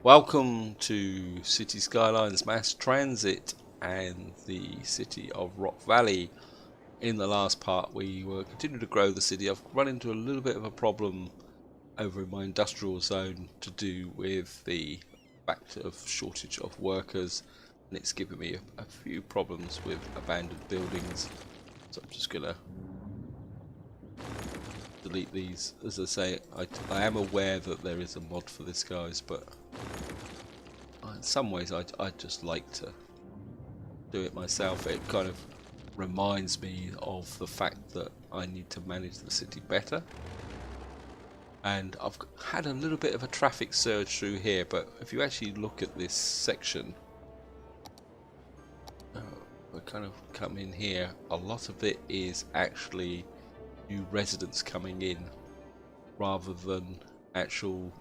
Welcome to Cities Skylines Mass Transit and the city of Rock Valley. In the last part we were continuing to grow the city. I've run into a little bit of a problem over in my industrial zone to do with the fact of shortage of workers, and it's given me a few problems with abandoned buildings. So I'm just gonna delete these. As I say, I am aware that there is a mod for this, guys, but in some ways I'd just like to do it myself. It kind of reminds me of the fact that I need to manage the city better. And I've had a little bit of a traffic surge through here, but if you actually look at this section, we kind of come in here, a lot of it is actually new residents coming in rather than actual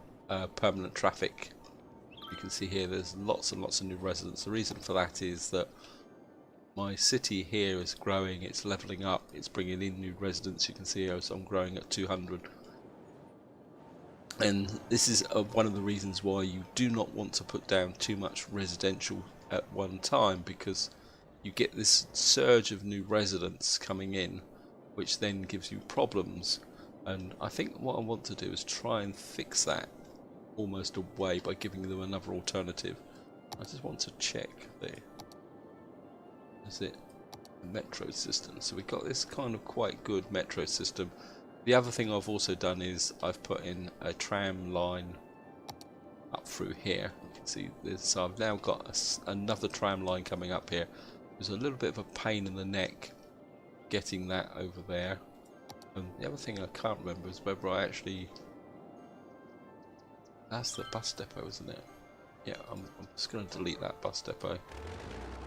permanent traffic. You can see here there's lots and lots of new residents. The reason for that is that my city here is growing, it's leveling up, it's bringing in new residents. You can see here, so I'm growing at 200. And this is one of the reasons why you do not want to put down too much residential at one time, because you get this surge of new residents coming in, which then gives you problems. And I think what I want to do is try and fix that almost away by giving them another alternative. I just want to check there. Is it a metro system? So we've got this kind of quite good metro system. The other thing I've also done is I've put in a tram line up through here. You can see this. So I've now got another tram line coming up here. There's a little bit of a pain in the neck getting that over there. And the other thing I can't remember is whether I actually... That's the bus depot, isn't it? Yeah, I'm just going to delete that bus depot.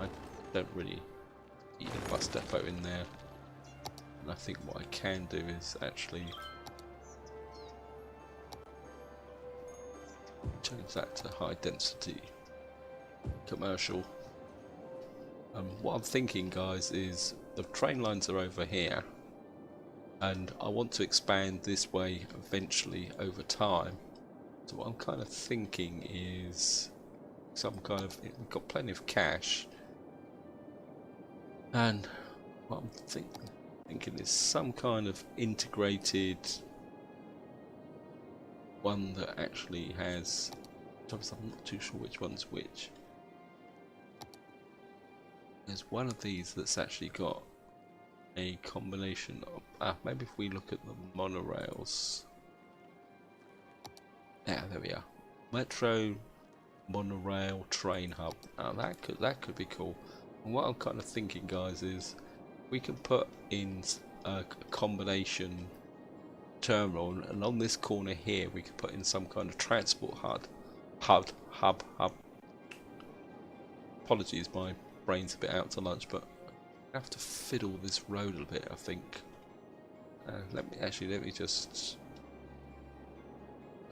I don't really need a bus depot in there. And I think what I can do is actually change that to high density commercial. What I'm thinking, guys, is the train lines are over here, and I want to expand this way eventually over time. So what I'm kind of thinking is some kind of... We've got plenty of cash, and what I'm thinking is some kind of integrated one that actually has... I'm not too sure which one's which. There's one of these that's actually got a combination of... maybe if we look at the monorails... Yeah, there we are. Metro, monorail, train hub. That could be cool. And what I'm kind of thinking, guys, is we can put in a combination terminal, and on this corner here we could put in some kind of transport hub. Apologies, my brain's a bit out to lunch, but I have to fiddle this road a bit, I think. Let me just...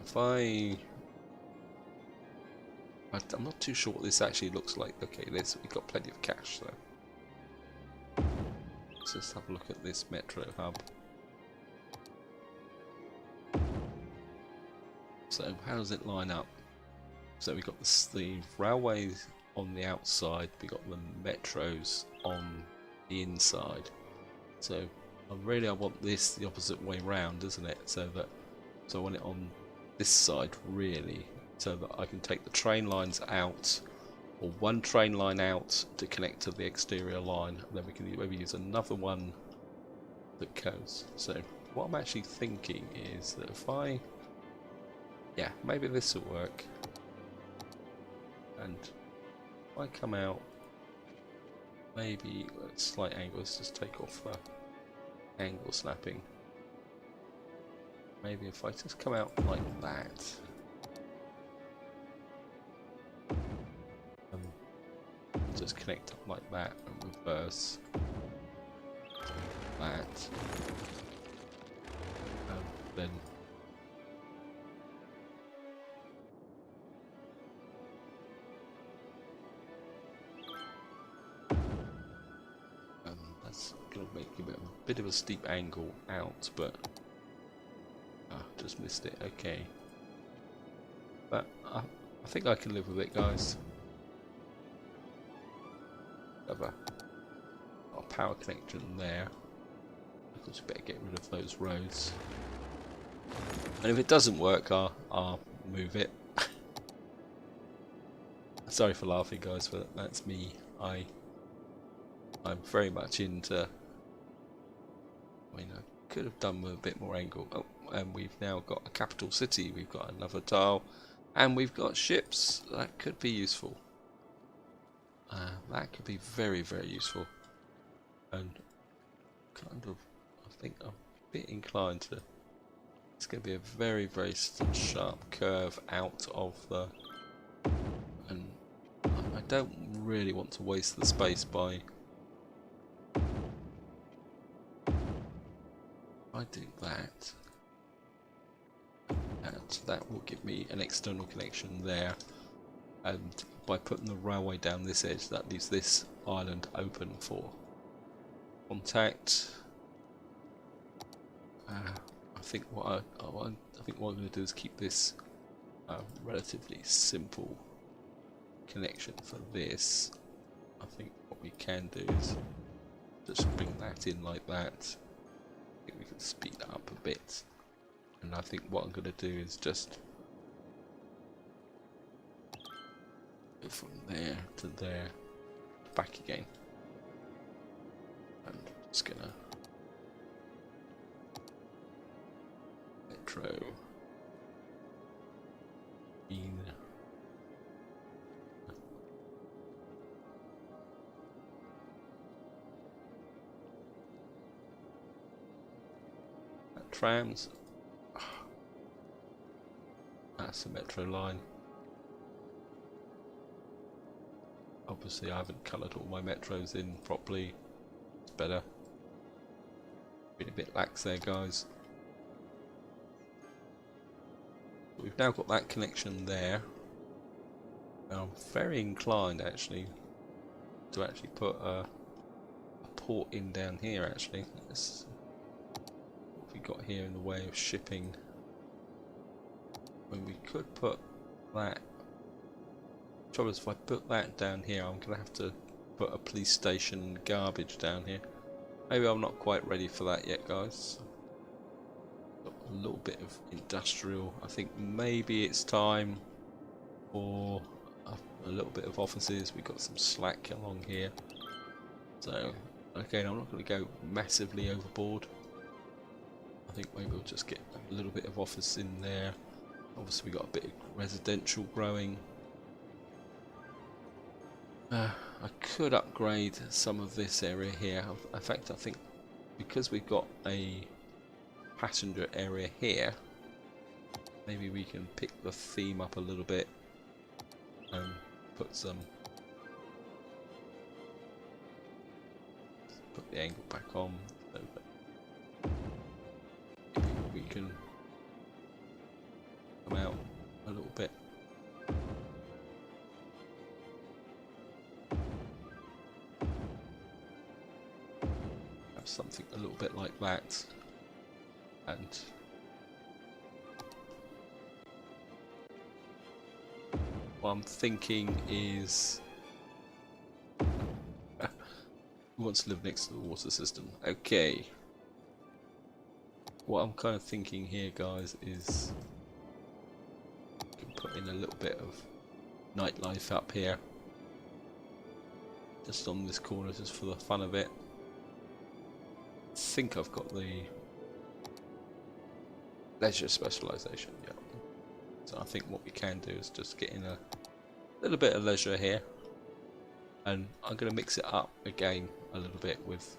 If I'm not too sure what this actually looks like. Okay, we've got plenty of cash, so let's just have a look at this metro hub. So how does it line up? So we've got the railways on the outside, we've got the metros on the inside. So I want this the opposite way round, isn't it? So I want it on this side, really, so that I can take the train lines out, or one train line out to connect to the exterior line, and then we can maybe use another one that goes. So what I'm actually thinking is that if maybe this will work, and if I come out maybe at slight angle, let's just take off the angle snapping. Maybe if I just come out like that, and just connect up like that and reverse that, and then that's going to make a bit of a steep angle out, but just missed it. Okay, but I think I can live with it, guys. Have a power connection there. I just better get rid of those roads. And if it doesn't work, I'll move it. Sorry for laughing, guys, but that's me. I'm very much into. I mean, I could have done with a bit more angle. Oh, and we've now got a capital city. We've got another tile, and we've got ships. That could be useful. That could be very, very useful. And kind of, I think I'm a bit inclined to. It's going to be a very, very sharp curve out of the. And I don't really want to waste the space by. I do that. And that will give me an external connection there. And by putting the railway down this edge, that leaves this island open for contact. I think what I'm going to do is keep this relatively simple connection for this. I think what we can do is just bring that in like that. I think we can speed that up a bit. And I think what I'm going to do is just go from there to there, back again. And just gonna metro in trams. That's the metro line. Obviously I haven't coloured all my metros in properly. It's better. Been a bit lax there, guys. We've now got that connection there. Now I'm very inclined actually to put a port in down here actually. What have we got here in the way of shipping? When we could put that. Trouble is, if I put that down here, I'm gonna have to put a police station and garbage down here. Maybe I'm not quite ready for that yet, guys. Got a little bit of industrial. I think maybe it's time for a little bit of offices. We've got some slack along here. So again, I'm not going to go massively overboard. I think maybe we'll just get a little bit of office in there. Obviously we got a bit of residential growing. I could upgrade some of this area here. In fact, I think because we've got a passenger area here, maybe we can pick the theme up a little bit and put the angle back on. So maybe we can come out a little bit. Have something a little bit like that, and what I'm thinking is who wants to live next to the water system? Okay. What I'm kind of thinking here, guys, is we can put in a little bit of nightlife up here, just on this corner, just for the fun of it. I think I've got the leisure specialisation, yeah. So I think what we can do is just get in a little bit of leisure here, and I'm going to mix it up again a little bit with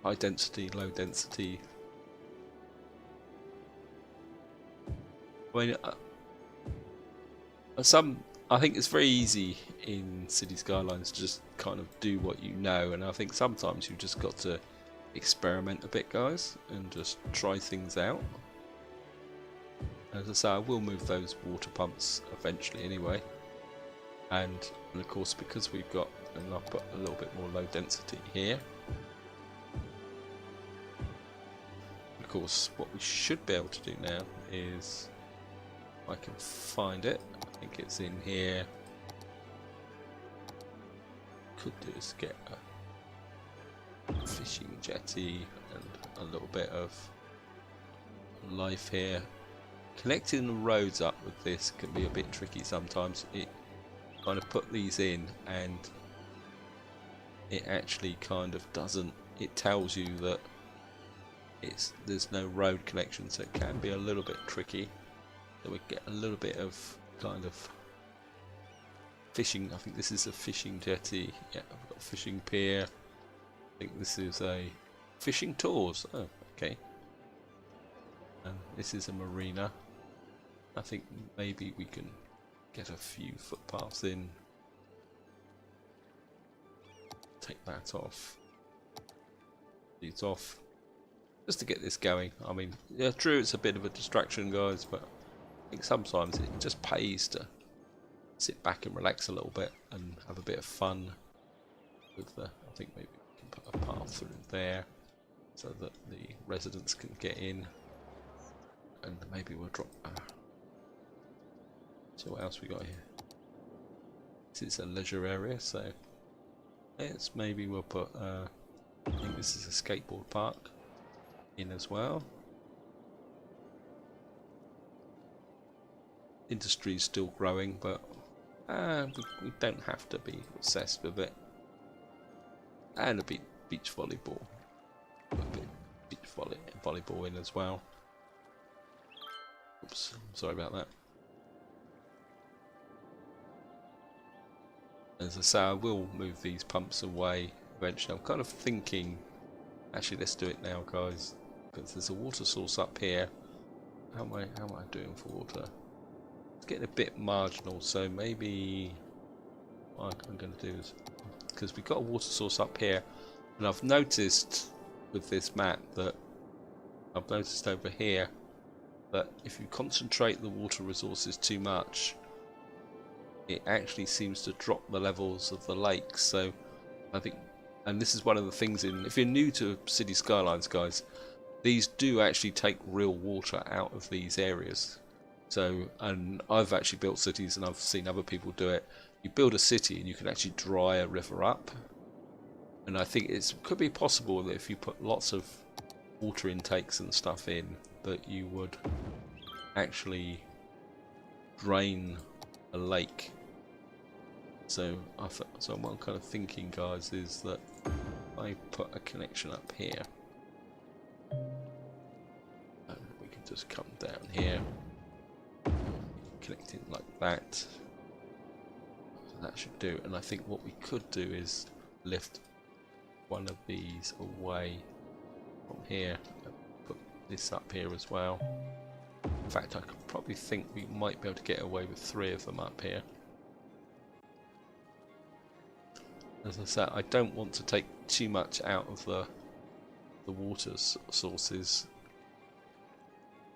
high density, low density. I mean, I think it's very easy in Cities Skylines to just kind of do what you know, and I think sometimes you've just got to experiment a bit, guys, and just try things out. As I say, I will move those water pumps eventually anyway, and of course because we've got, and I'll put a little bit more low density here, of course, what we should be able to do now is, if I can find it, I think it's in here. Could do is get a fishing jetty and a little bit of life here. Connecting the roads up with this can be a bit tricky sometimes. It kind of put these in and it actually kind of doesn't, it tells you that there's no road connection, so it can be a little bit tricky. So we get a little bit of kind of fishing. I think this is a fishing jetty. Yeah, I've got a fishing pier. I think this is a fishing tours. Oh, okay. And this is a marina. I think maybe we can get a few footpaths in. Take that off. These off. Just to get this going. I mean, yeah, true, it's a bit of a distraction, guys, but I think sometimes it just pays to sit back and relax a little bit and have a bit of fun with the, I think maybe we can put a path through there so that the residents can get in, and maybe we'll drop so what else we got here? This is a leisure area, so yes, maybe we'll put I think this is a skateboard park in as well. Industry is still growing, but we don't have to be obsessed with it. And a bit beach volleyball, a bit beach volleyball in as well. Oops, sorry about that. As I say, I will move these pumps away eventually. I'm kind of thinking, actually, let's do it now, guys, because there's a water source up here. How am I doing for water? It's getting a bit marginal, so maybe what I'm going to do is, because we've got a water source up here, and I've noticed with this map that I've noticed over here that if you concentrate the water resources too much, it actually seems to drop the levels of the lakes. So I think, and this is one of the things in, if you're new to Cities Skylines, guys, these do actually take real water out of these areas. So, and I've actually built cities and I've seen other people do it. You build a city and you can actually dry a river up, and I think it could be possible that if you put lots of water intakes and stuff in, that you would actually drain a lake. So what I'm kind of thinking, guys, is that I put a connection up here, and we can just come down here, connect it like that. So that should do. And I think what we could do is lift one of these away from here and put this up here as well. In fact, I could probably think we might be able to get away with 3 of them up here. As I said, I don't want to take too much out of the water sources.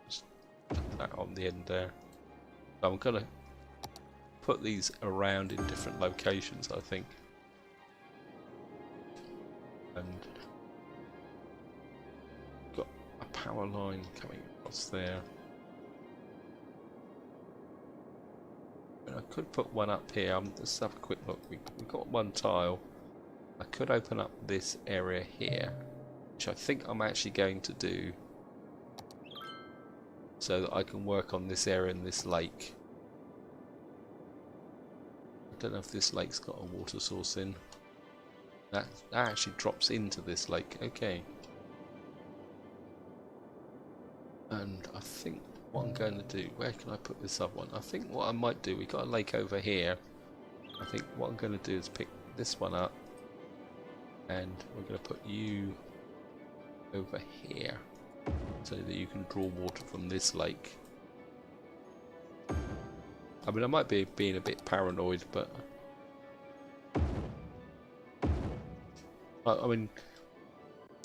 Just put that on the end there. So I'm going to put these around in different locations, I think. And got a power line coming across there. I could put one up here. Let's have a quick look. We've got one tile. I could open up this area here, which I think I'm actually going to do, so that I can work on this area and this lake. I don't know if this lake's got a water source in. That actually drops into this lake. Okay. And I think what I'm going to do, where can I put this other one? I think what I might do, we've got a lake over here. I think what I'm going to do is pick this one up, and we're going to put you over here so that you can draw water from this lake. I mean, I might be being a bit paranoid, but I mean,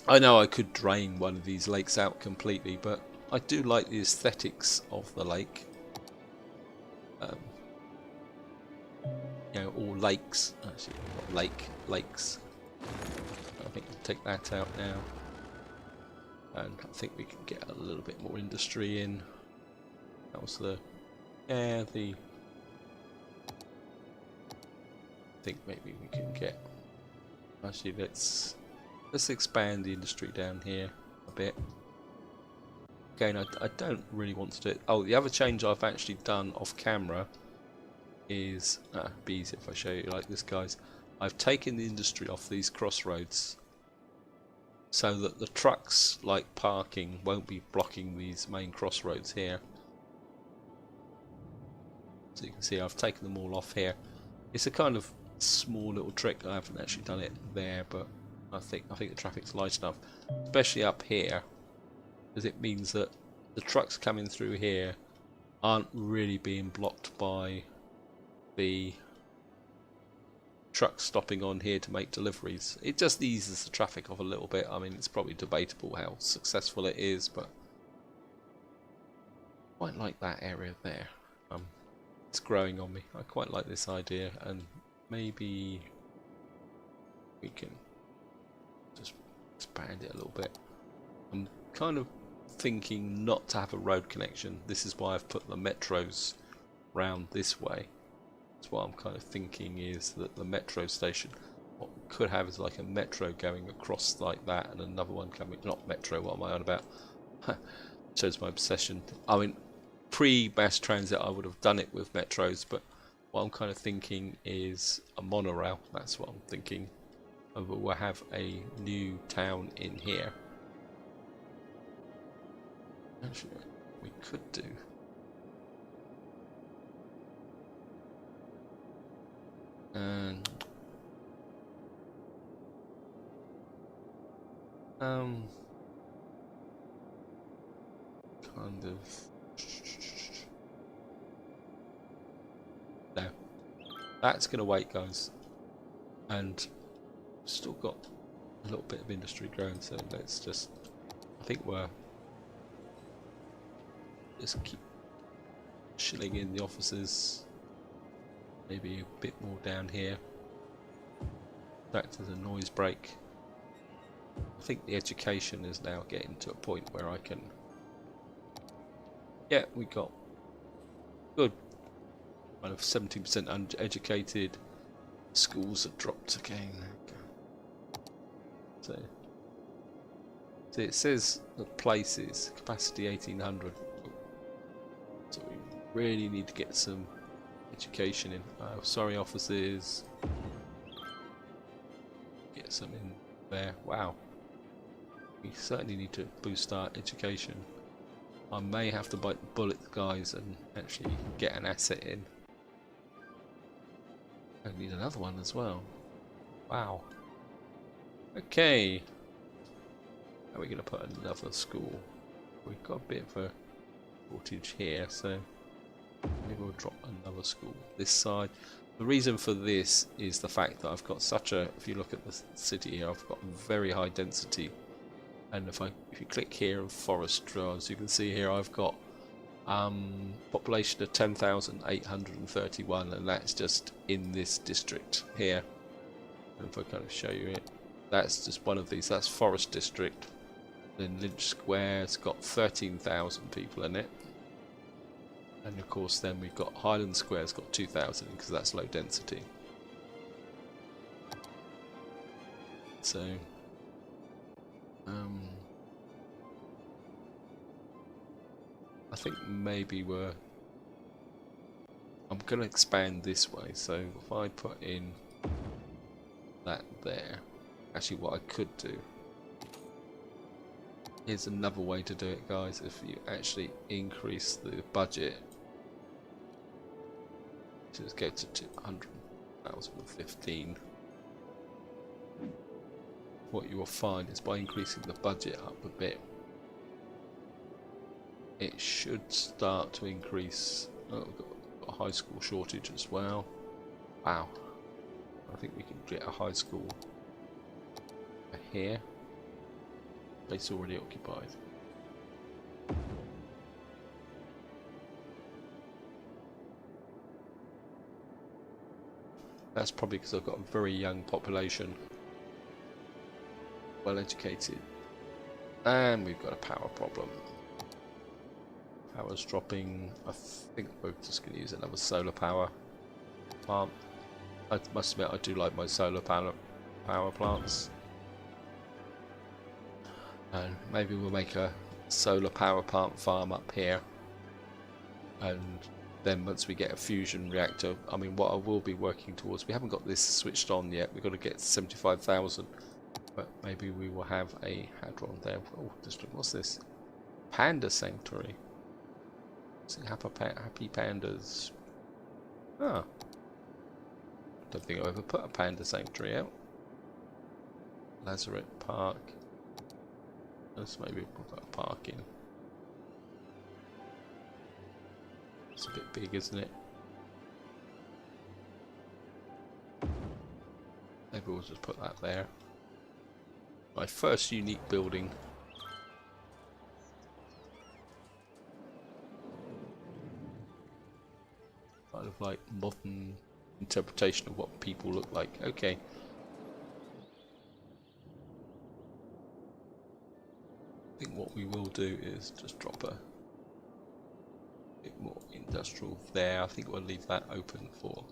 I know I could drain one of these lakes out completely, but I do like the aesthetics of the lake. You know, or lakes. Actually, not lakes. I think we'll take that out now. and I think we can get a little bit more industry in. That was the I think maybe we can get. Actually, let's expand the industry down here a bit. Again, I don't really want to do it. Oh, the other change I've actually done off camera is be easy if I show you like this, guys. I've taken the industry off these crossroads so that the trucks like parking won't be blocking these main crossroads here. So you can see I've taken them all off here. It's a kind of small little trick. I haven't actually done it there, but I think the traffic's light enough, especially up here, because it means that the trucks coming through here aren't really being blocked by the trucks stopping on here to make deliveries. It just eases the traffic off a little bit. I mean, it's probably debatable how successful it is, but I quite like that area there. It's growing on me. I quite like this idea, and maybe we can just expand it a little bit. I'm kind of thinking not to have a road connection. This is why I've put the metros round this way. That's what I'm kind of thinking, is that the metro station, what we could have is like a metro going across like that, and another one coming. Not metro, what am I on about? Shows my obsession. I mean, pre-mass transit I would have done it with metros, but what I'm kind of thinking is a monorail. That's what I'm thinking. We'll have a new town in here. Actually, we could do. And kind of. No, that's gonna wait, guys, and still got a little bit of industry growing, so let's just, I think we're just keep shilling in the offices, maybe a bit more down here, act as a noise break. I think the education is now getting to a point where I can, yeah, we got good kind of 70% uneducated. Schools have dropped again. So it says the places capacity 1800. So we really need to get some education in. Sorry, offices. Get some in there. Wow. We certainly need to boost our education. I may have to bite the bullet, guys, and actually get an asset in. I need another one as well. Wow. Okay. How are we going to put another school? We've got a bit of a shortage here, so maybe we'll drop another school this side. The reason for this is the fact that I've got such a, if you look at the city here, I've got very high density. And if you click here on forest draws, you can see here I've got population of 10,831, and that's just in this district here. And if I kind of show you it, that's just one of these. That's Forest District. Then Lynch Square's got 13,000 people in it, and of course then we've got Highland Square's got 2,000 because that's low density. So I think maybe I'm going to expand this way, so if I put in that there, actually what I could do, here's another way to do it, guys. If you actually increase the budget, just go to 200,015, what you will find is by increasing the budget up a bit, it should start to increase. Oh, we've got a high school shortage as well. Wow. I think we can get a high school here. It's already occupied. That's probably because I've got a very young population. Well educated. And we've got a power problem. Power's dropping. I think we're just going to use another solar power plant. I must admit, I do like my solar power plants. And maybe we'll make a solar power plant farm up here. And then once we get a fusion reactor, I mean, what I will be working towards, we haven't got this switched on yet. We've got to get 75,000. But maybe we will have a hadron there. Oh, what's this? Panda Sanctuary. Happy pandas. Ah. Don't think I've ever put a panda sanctuary out. Lazaret Park. Let's maybe put a park in. It's a bit big, isn't it? Maybe we'll just put that there. My first unique building. Kind of like modern interpretation of what people look like. Okay. I think what we will do is just drop a bit more industrial there. I think we'll leave that open for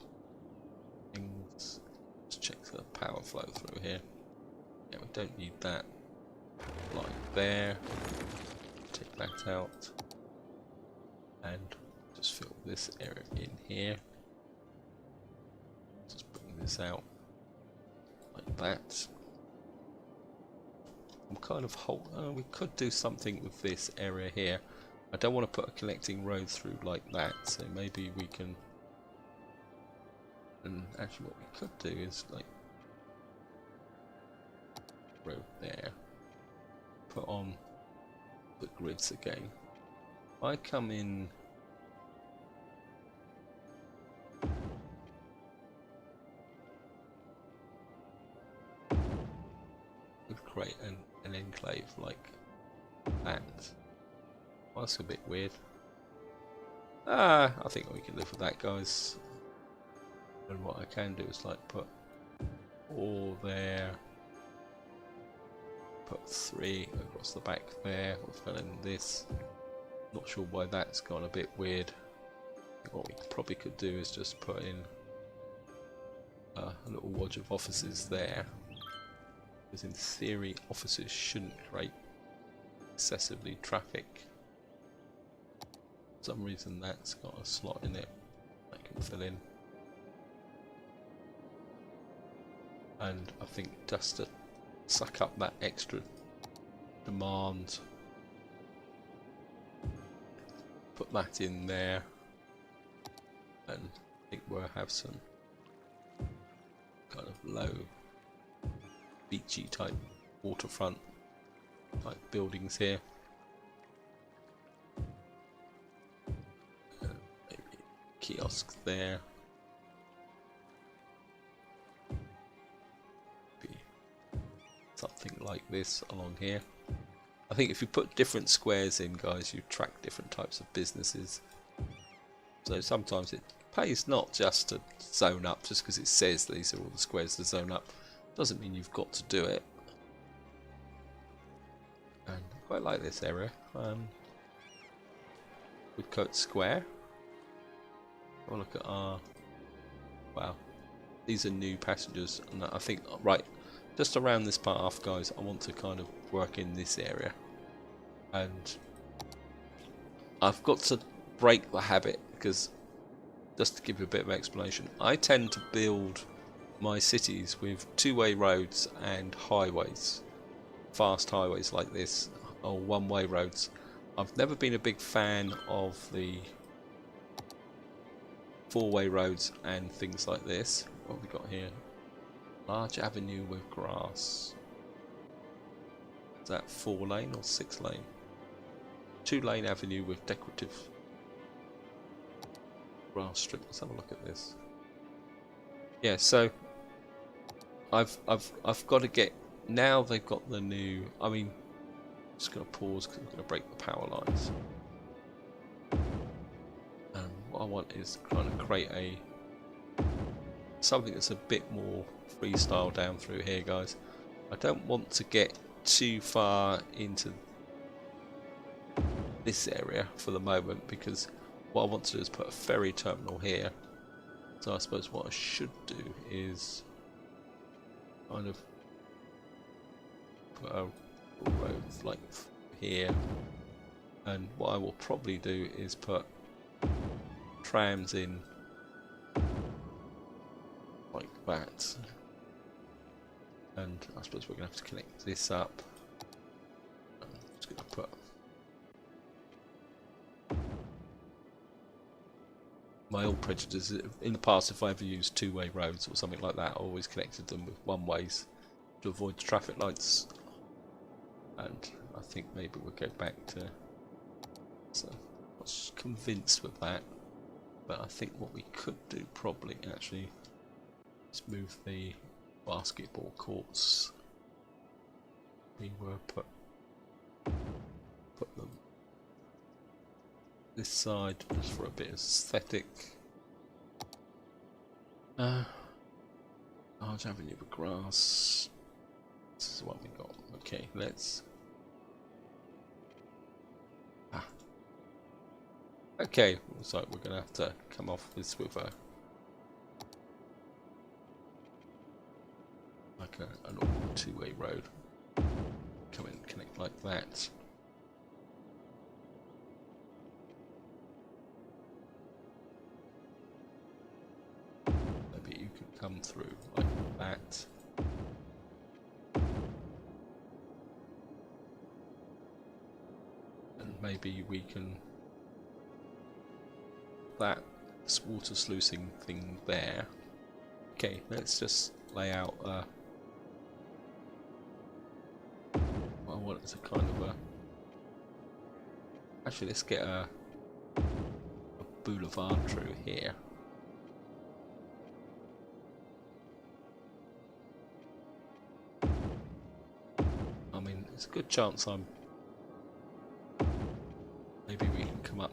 things. Let's check the power flow through here. Yeah, we don't need that line there. Take that out. And just fill this area in here. Just bring this out like that. I'm kind of we could do something with this area here. I don't want to put a connecting road through like that, so maybe we can. And actually, what we could do is like road there. Put on the grids again. I come in. Create an enclave like that. Well, that's a bit weird. I think we can live with that, guys. And what I can do is like put all there, put 3 across the back there. We'll fill in this. Not sure why that's gone a bit weird. What we probably could do is just put in a little wodge of offices there. Because in theory, offices shouldn't create excessively traffic. For some reason, that's got a slot in it I can fill in. And I think just to suck up that extra demand, put that in there, and I think we'll have some kind of low beachy type waterfront type buildings here. Maybe kiosk there. Maybe something like this along here. I think if you put different squares in, guys, you attract different types of businesses. So sometimes it pays not just to zone up just because it says these are all the squares to zone up. Doesn't mean you've got to do it. And I quite like this area. Woodcote Square. Have a look at our. Wow, these are new passengers, and I think right just around this path, guys. I want to kind of work in this area, and I've got to break the habit because just to give you a bit of explanation, I tend to build my cities with two-way roads and highways, fast highways like this, or one-way roads. I've never been a big fan of the four-way roads and things like this. What have we got here? Large avenue with grass. Is that 4-lane or 6-lane? 2-lane avenue with decorative grass strip. Let's have a look at this. Yeah, so I've got to get, now they've got the new, I mean, I'm just going to pause because I'm going to break the power lines. And what I want is kind of create something that's a bit more freestyle down through here, guys. I don't want to get too far into this area for the moment, because what I want to do is put a ferry terminal here. So I suppose what I should do is kind of put a road like here, and what I will probably do is put trams in like that, and I suppose we're going to have to connect this up. I'm just going to put my old prejudice in the past. If I ever used two-way roads or something like that, I always connected them with one-ways to avoid the traffic lights, and I think maybe we'll go back to, so I was convinced with that, but I think what we could do probably actually is move the basketball courts. We were put them this side just for a bit of aesthetic. Large avenue of grass. This is what we got. Okay, let's. Okay, looks like we're gonna have to come off this with a like an two-way road. Come in, connect like that. Maybe you could come through like that. And maybe we can that water sluicing thing there. Okay, let's just lay out I want it to kind of actually let's get a boulevard through here. I mean, there's a good chance maybe we can come up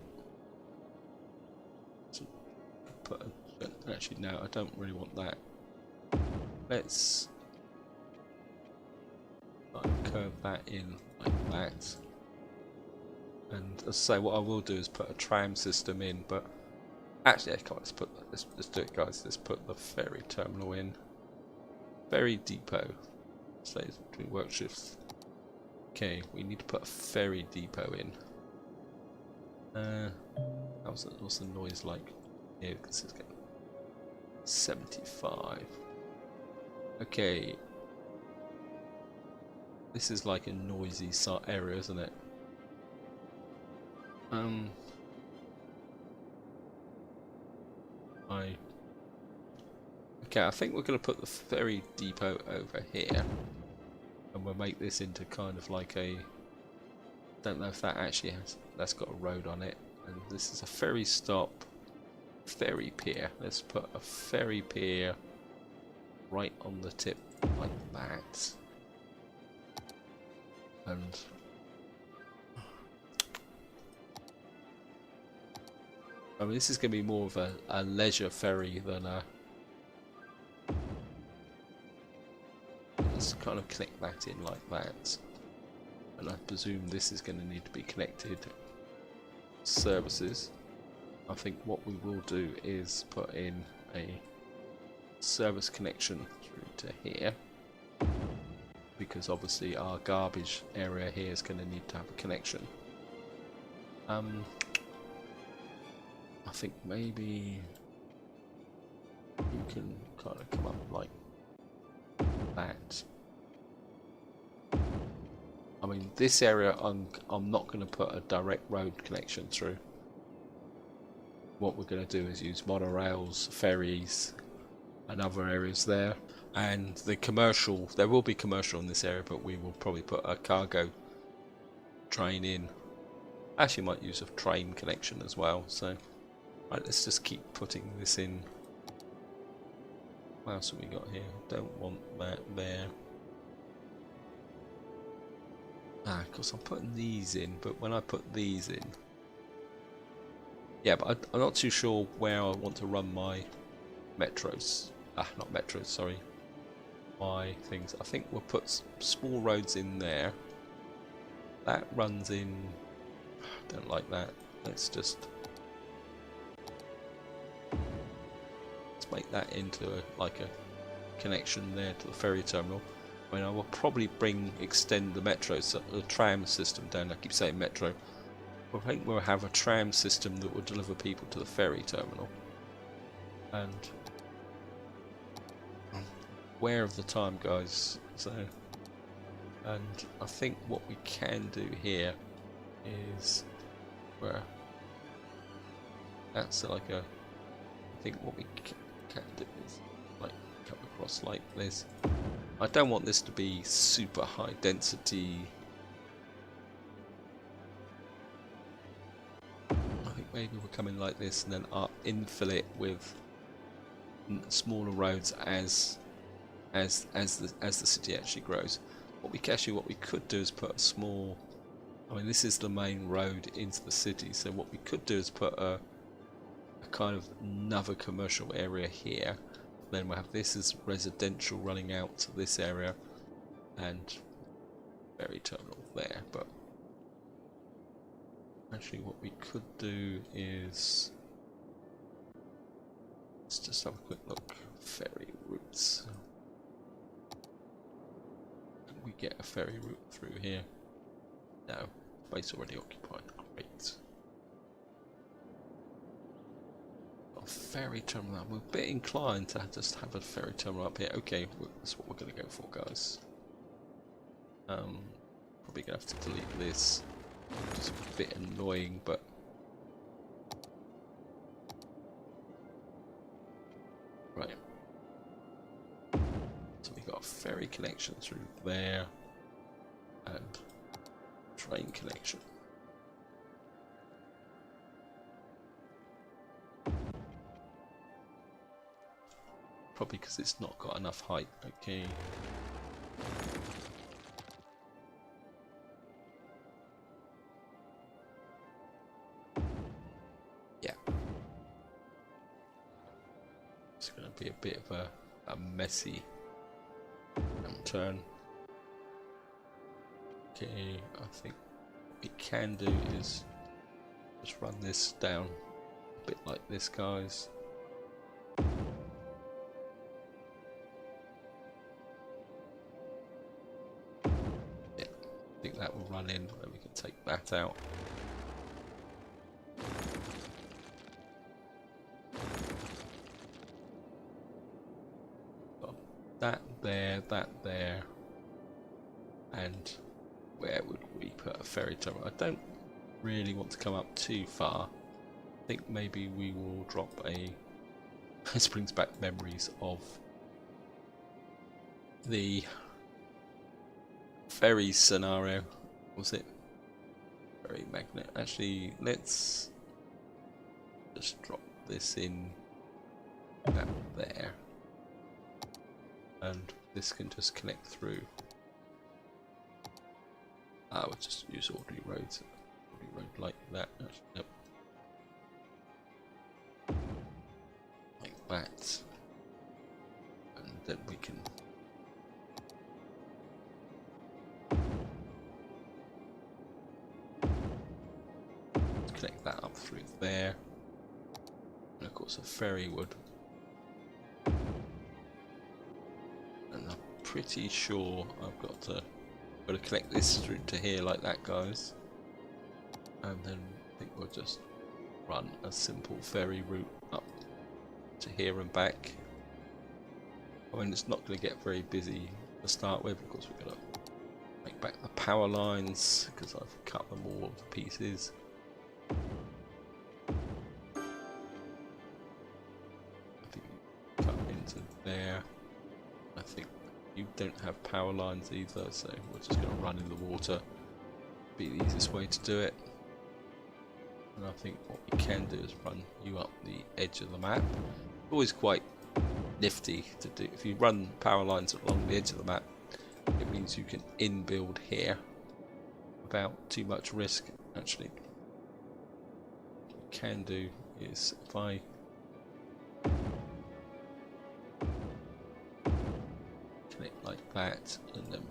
to put actually no, I don't really want that. Let's curve that in like that, and as I say, what I will do is put a tram system in, but actually come on, let's do it, guys. Let's put the ferry terminal in. Ferry depot, stays between work shifts. Okay, we need to put a ferry depot in. What's the noise like here? Because it's getting 75. Okay. This is like a noisy area, isn't it? Okay, I think we're going to put the ferry depot over here, and we'll make this into kind of like a. Don't know if that actually has. That's got a road on it, and this is a ferry stop, ferry pier. Let's put a ferry pier right on the tip like that. And I mean, this is going to be more of a leisure ferry than a. Let's kind of connect that in like that, and I presume this is going to need to be connected services. I think what we will do is put in a service connection through to here, because obviously our garbage area here is going to need to have a connection. I think maybe you can kind of come up like that. I mean, this area I'm not going to put a direct road connection through. What we're going to do is use monorails, ferries, and other areas there. And the commercial, there will be commercial in this area, but we will probably put a cargo train in. Actually might use a train connection as well. So right, let's just keep putting this in. What else have we got here? Don't want that there. Of course I'm putting these in, but when I put these in, yeah, but I'm not too sure where I want to run my metros. Not metros, sorry. my things. I think we'll put small roads in there. That runs in. Don't like that. Let's make that into like a connection there to the ferry terminal. I mean, I will probably extend the metro, so the tram system down. I keep saying metro. I think we'll have a tram system that will deliver people to the ferry terminal. And aware of the time, guys. So, and I think what we can do here is where that's like a. I think what we can do is like come across like this. I don't want this to be super high density. I think maybe we'll come in like this and then infill it with smaller roads as the city actually grows. What we could do is put a small. I mean, this is the main road into the city, so what we could do is put a kind of another commercial area here. Then we'll have this as residential running out to this area and ferry terminal there. But actually what we could do is let's just have a quick look. Ferry routes. Can we get a ferry route through here? No, space already occupied. Great. Ferry terminal. We're a bit inclined to just have a ferry terminal up here. Okay, that's what we're going to go for, guys. Probably going to have to delete this. It's a bit annoying, but right. So we got a ferry connection through there and train connection. Probably because it's not got enough height. Okay. Yeah. It's going to be a bit of a messy turn. Okay, I think what we can do is just run this down a bit like this, guys. I think that will run in, and we can take that out. Got that there, and where would we put a ferry terminal? I don't really want to come up too far. I think maybe we will drop a. This brings back memories of the Ferries scenario. Was it Ferry magnet? Actually, let's just drop this in about there, and this can just connect through. We'll just use ordinary roads. Ordinary road like that. Actually, nope. Like that, and then we can. Connect that up through there, and of course a ferry would. And I'm pretty sure I've got to connect this through to here like that, guys. And then I think we'll just run a simple ferry route up to here and back. I mean, it's not going to get very busy to start with. Of course, we're going to make back the power lines because I've cut them all to pieces. There. I think you don't have power lines either, so we're just going to run in the water. Be the easiest way to do it. And I think what we can do is run you up the edge of the map. Always quite nifty to do. If you run power lines along the edge of the map, it means you can in-build here without too much risk. Actually, what you can do is if I that, and then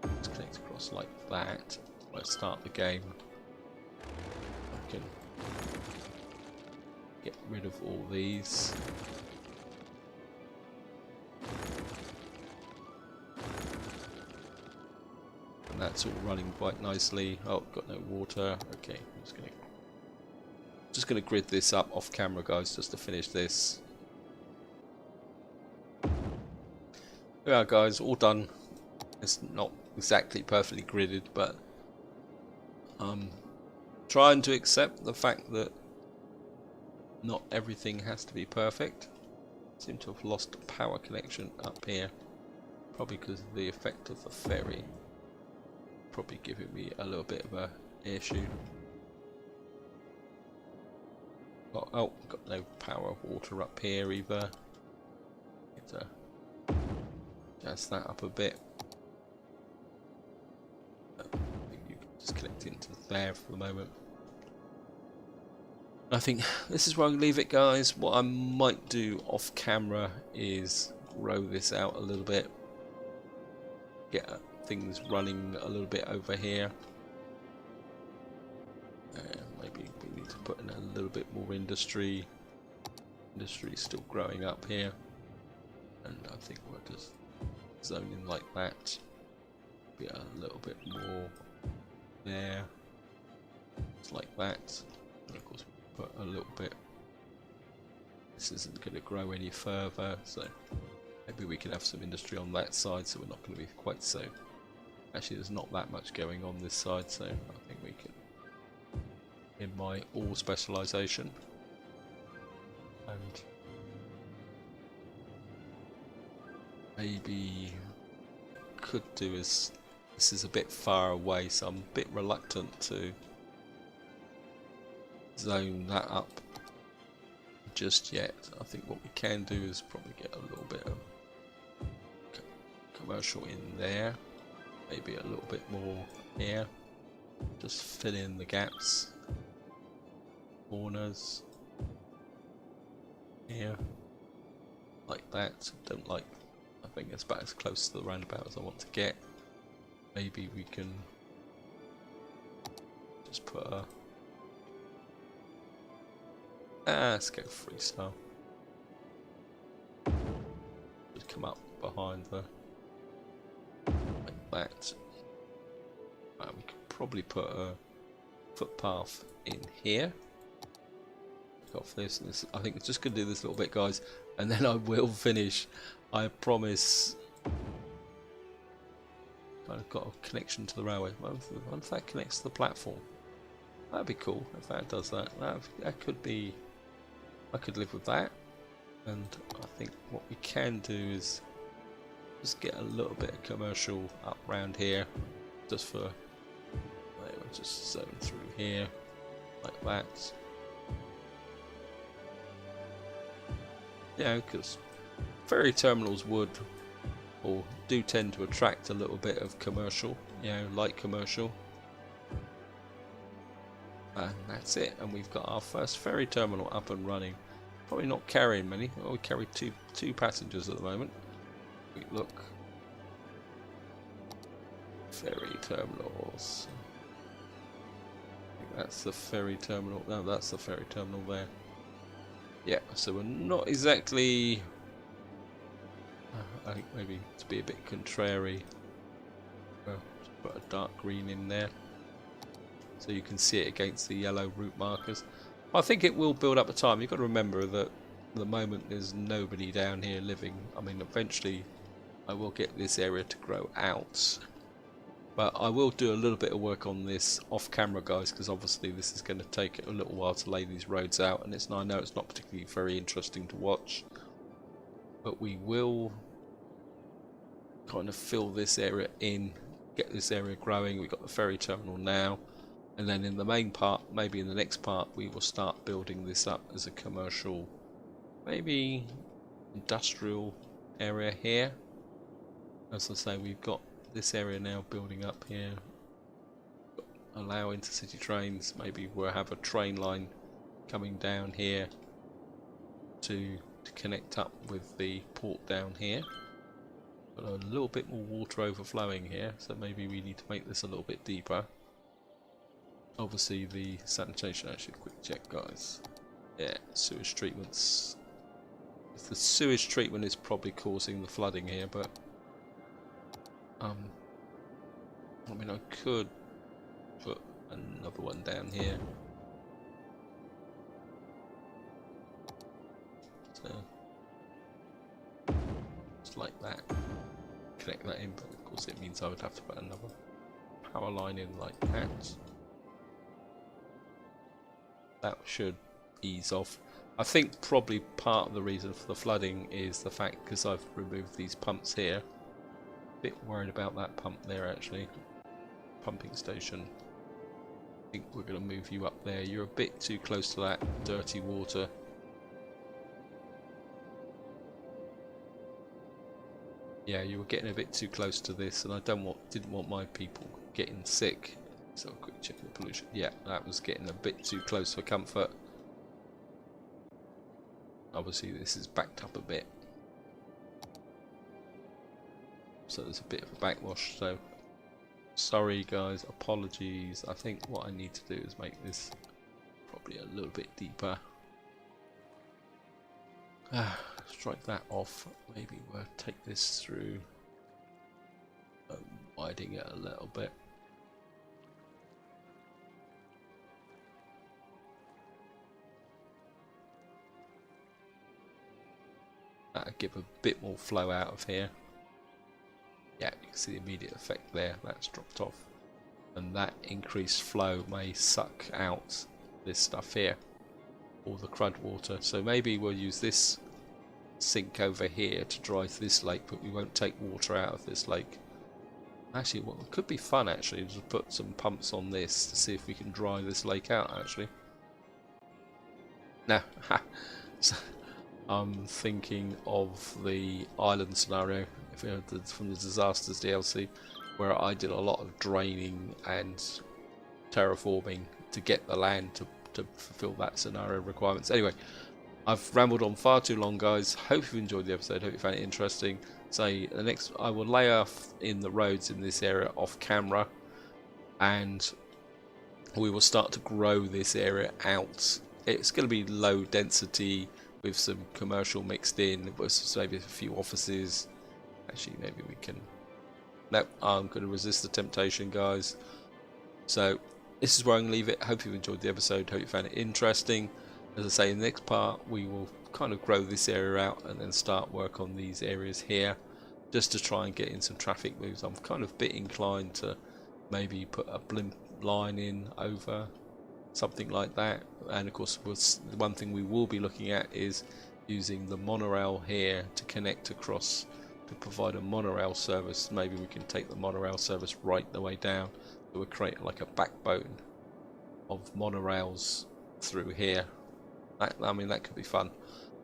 let's connect across like that. Let's start the game. I can get rid of all these. And that's all running quite nicely. Oh, got no water. Okay, I'm just gonna grid this up off camera, guys, just to finish this. Yeah, guys, all done. It's not exactly perfectly gridded, but I'm trying to accept the fact that not everything has to be perfect. Seem to have lost a power connection up here, probably because of the effect of the ferry. Probably giving me a little bit of a issue. Oh, got no power water up here either. Need to adjust that up a bit. I think you can just connect into there for the moment. I think this is where I'm going to leave it, guys. What I might do off camera is grow this out a little bit, get things running a little bit over here. Maybe we need to put in a little bit more industry. Industry is still growing up here, and I think we'll just zone in like that. Be a little bit more there, just like that. And of course, put a little bit. This isn't going to grow any further, so maybe we can have some industry on that side, so we're not going to be quite so. Actually, there's not that much going on this side, so I think we can. In my all specialization, and maybe could do is, this is a bit far away, so I'm a bit reluctant to zone that up just yet. I think what we can do is probably get a little bit of commercial in there, maybe a little bit more here, just fill in the gaps. Corners here, like that. Don't like. I think it's about as close to the roundabout as I want to get. Maybe we can just put a. Let's go freestyle. Just come up behind the like that. We could probably put a footpath in here. Off this, and this, I think it's just going to do this little bit, guys, and then I will finish. I promise. I've got a connection to the railway. What if that connects to the platform? That'd be cool if that does that. That could be. I could live with that. And I think what we can do is just get a little bit of commercial up around here, just for. Just zone through here, like that. Yeah, because ferry terminals would or do tend to attract a little bit of commercial, you know, light commercial. And that's it, and we've got our first ferry terminal up and running. Probably not carrying many. Oh, we carry two passengers at the moment. We look. Ferry terminals. I think that's the ferry terminal. No, that's the ferry terminal there. Yeah, so we're not exactly. I think maybe to be a bit contrary, well, just put a dark green in there so you can see it against the yellow route markers. I think it will build up a time. You've got to remember that at the moment there's nobody down here living. I mean, eventually I will get this area to grow out, but I will do a little bit of work on this off camera, guys, because obviously this is going to take a little while to lay these roads out, and I know it's not particularly very interesting to watch, but we will kind of fill this area in, get this area growing. We've got the ferry terminal now, and then in the main part, maybe in the next part, we will start building this up as a commercial, maybe industrial area here. As I say, we've got this area now building up here. Allow intercity trains. Maybe we'll have a train line coming down here to connect up with the port down here. Got a little bit more water overflowing here, so maybe we need to make this a little bit deeper. Obviously the sanitation, actually quick check guys. Yeah, sewage treatments. The sewage treatment is probably causing the flooding here, but I mean I could put another one down here. So just like that. Connect that in, but of course it means I would have to put another power line in like that. That should ease off. I think probably part of the reason for the flooding is the fact because I've removed these pumps here. A bit worried about that pump there actually. Pumping station. I think we're going to move you up there. You're a bit too close to that dirty water. Yeah, you were getting a bit too close to this, and I didn't want my people getting sick. So quick check the pollution. Yeah, that was getting a bit too close for comfort. Obviously this is backed up a bit, so there's a bit of a backwash, so sorry guys, apologies. I think what I need to do is make this probably a little bit deeper. Strike that off. Maybe we'll take this through, widening it a little bit. That'll give a bit more flow out of here. Yeah, you can see the immediate effect there. That's dropped off, and that increased flow may suck out this stuff here, all the crud water. So maybe we'll use this sink over here to dry this lake, but we won't take water out of this lake. Actually, what could be fun actually is to put some pumps on this to see if we can dry this lake out actually. No, so I'm thinking of the island scenario from the Disasters DLC, where I did a lot of draining and terraforming to get the land to fulfill that scenario requirements. Anyway, I've rambled on far too long guys. Hope you've enjoyed the episode, hope you found it interesting. So the next, I will lay off in the roads in this area off camera, and we will start to grow this area out. It's going to be low density with some commercial mixed in, with maybe a few offices. Actually maybe we can, no, I'm going to resist the temptation guys. So this is where I'm going to leave it. Hope you've enjoyed the episode, hope you found it interesting. As I say, in the next part we will kind of grow this area out and then start work on these areas here, just to try and get in some traffic moves. I'm kind of a bit inclined to maybe put a blimp line in over, something like that. And of course the one thing we will be looking at is using the monorail here to connect across, to provide a monorail service. Maybe we can take the monorail service right the way down, so we'll create like a backbone of monorails through here. I mean, that could be fun,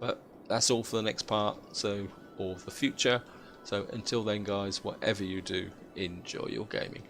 but that's all for the next part, so, or the future. So until then guys, whatever you do, enjoy your gaming.